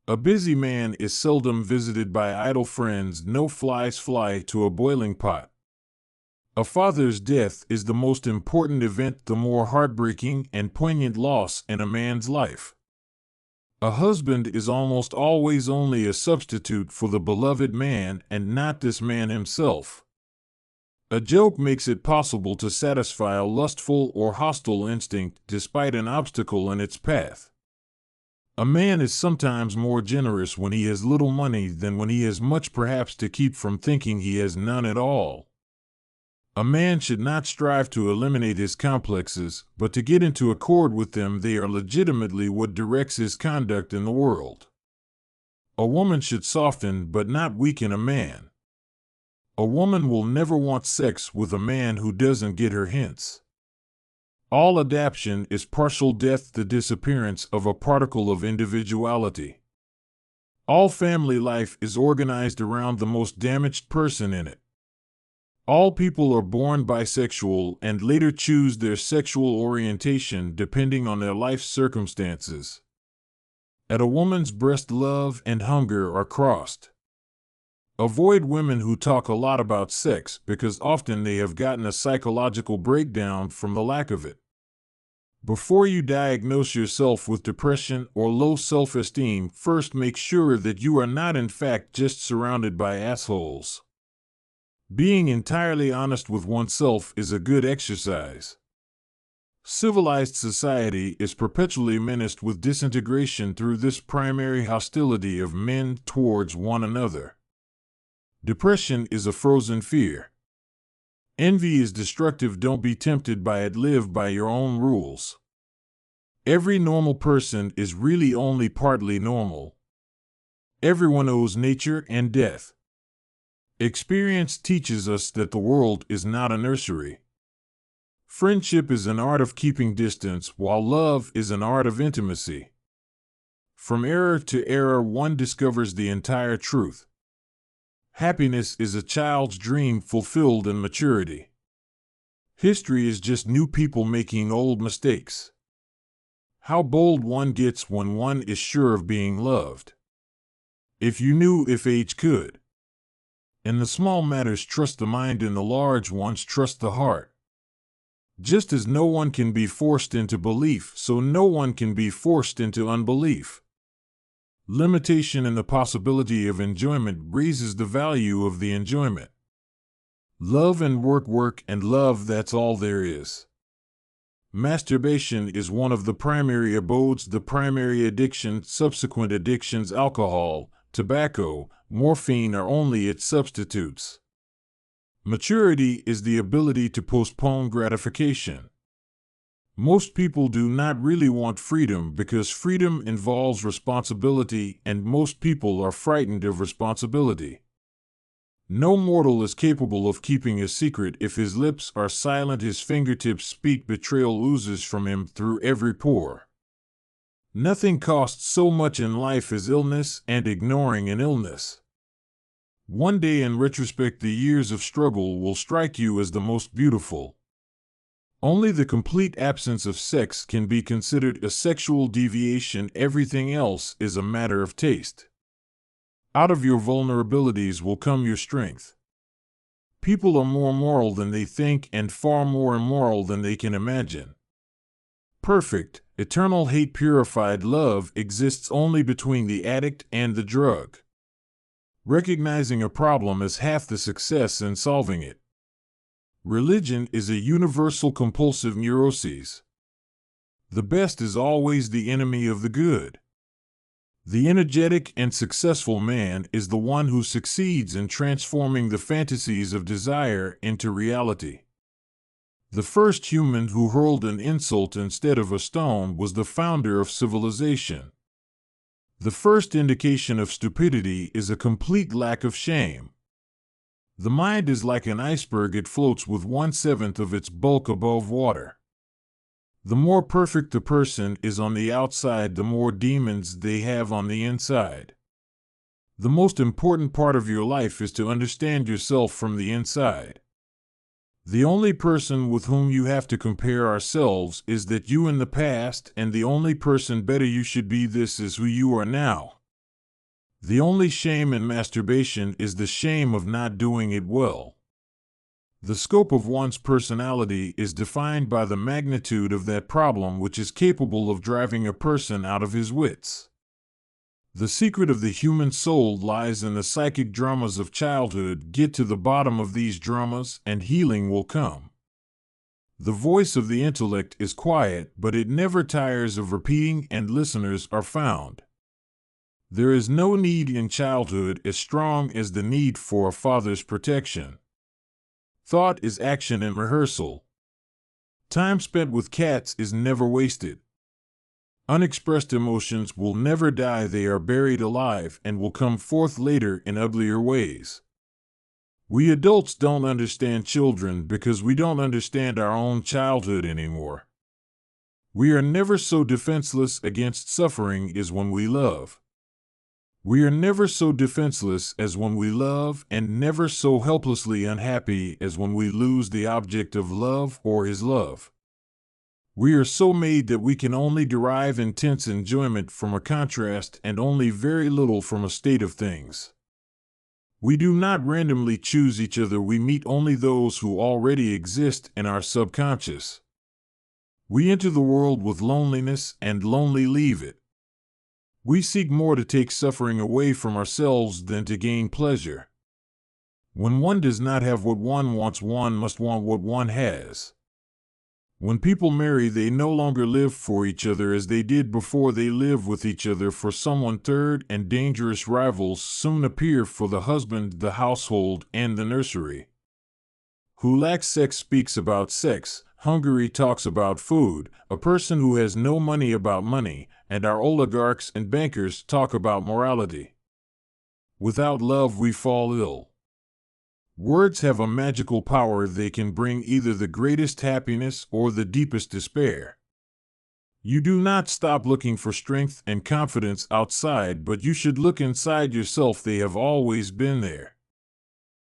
A busy man is seldom visited by idle friends. No flies fly to a boiling pot. A father's death is the most important event, the more heartbreaking and poignant loss in a man's life. A husband is almost always only a substitute for the beloved man and not this man himself. A joke makes it possible to satisfy a lustful or hostile instinct despite an obstacle in its path. A man is sometimes more generous when he has little money than when he has much, perhaps to keep from thinking he has none at all. A man should not strive to eliminate his complexes, but to get into accord with them. They are legitimately what directs his conduct in the world. A woman should soften but not weaken a man. A woman will never want sex with a man who doesn't get her hints. All adaptation is partial death, the disappearance of a particle of individuality. All family life is organized around the most damaged person in it. All people are born bisexual and later choose their sexual orientation depending on their life circumstances. At a woman's breast, love and hunger are crossed. Avoid women who talk a lot about sex because often they have gotten a psychological breakdown from the lack of it. Before you diagnose yourself with depression or low self-esteem, first make sure that you are not in fact just surrounded by assholes. Being entirely honest with oneself is a good exercise. Civilized society is perpetually menaced with disintegration through this primary hostility of men towards one another. Depression is a frozen fear. Envy is destructive. Don't be tempted by it. Live by your own rules. Every normal person is really only partly normal. Everyone owes nature and death. Experience teaches us that the world is not a nursery. Friendship is an art of keeping distance, while love is an art of intimacy. From error to error, one discovers the entire truth. Happiness is a child's dream fulfilled in maturity. History is just new people making old mistakes. How bold one gets when one is sure of being loved. If you knew if age could. In the small matters trust the mind, in the large ones trust the heart. Just as no one can be forced into belief, so no one can be forced into unbelief. Limitation in the possibility of enjoyment raises the value of the enjoyment. Love and work, work and love, that's all there is. Masturbation is one of the primary abodes, the primary addiction. Subsequent addictions, alcohol, tobacco, morphine are only its substitutes. Maturity is the ability to postpone gratification. Most people do not really want freedom because freedom involves responsibility, and most people are frightened of responsibility. No mortal is capable of keeping a secret. If his lips are silent, his fingertips speak. Betrayal oozes from him through every pore. Nothing costs so much in life as illness and ignoring an illness. One day in retrospect, the years of struggle will strike you as the most beautiful. Only the complete absence of sex can be considered a sexual deviation. Everything else is a matter of taste. Out of your vulnerabilities will come your strength. People are more moral than they think and far more immoral than they can imagine. Perfect, eternal hate, purified love exists only between the addict and the drug. Recognizing a problem is half the success in solving it. Religion is a universal compulsive neuroses. The best is always the enemy of the good. The energetic and successful man is the one who succeeds in transforming the fantasies of desire into reality. The first human who hurled an insult instead of a stone was the founder of civilization. The first indication of stupidity is a complete lack of shame. The mind is like an iceberg, it floats with 1/7 of its bulk above water. The more perfect the person is on the outside, the more demons they have on the inside. The most important part of your life is to understand yourself from the inside. The only person with whom you have to compare ourselves is that you in the past, and the only person better you should be. This is who you are now. The only shame in masturbation is the shame of not doing it well. The scope of one's personality is defined by the magnitude of that problem which is capable of driving a person out of his wits. The secret of the human soul lies in the psychic dramas of childhood. Get to the bottom of these dramas and healing will come. The voice of the intellect is quiet, but it never tires of repeating, and listeners are found. There is no need in childhood as strong as the need for a father's protection. Thought is action and rehearsal. Time spent with cats is never wasted. Unexpressed emotions will never die. They are buried alive and will come forth later in uglier ways. We adults don't understand children because we don't understand our own childhood anymore. We are never so defenseless against suffering as when we love. We are never so defenseless as when we love, and never so helplessly unhappy as when we lose the object of love or his love. We are so made that we can only derive intense enjoyment from a contrast and only very little from a state of things. We do not randomly choose each other. We meet only those who already exist in our subconscious. We enter the world with loneliness and lonely leave it. We seek more to take suffering away from ourselves than to gain pleasure. When one does not have what one wants, one must want what one has. When people marry, they no longer live for each other as they did before. They live with each other for someone. Third, and dangerous rivals soon appear for the husband, the household, and the nursery. Who lacks sex speaks about sex. Hungary talks about food. A person who has no money about money, and our oligarchs and bankers talk about morality. Without love we fall ill. Words have a magical power. They can bring either the greatest happiness or the deepest despair. You do not stop looking for strength and confidence outside, but you should look inside yourself. They have always been there.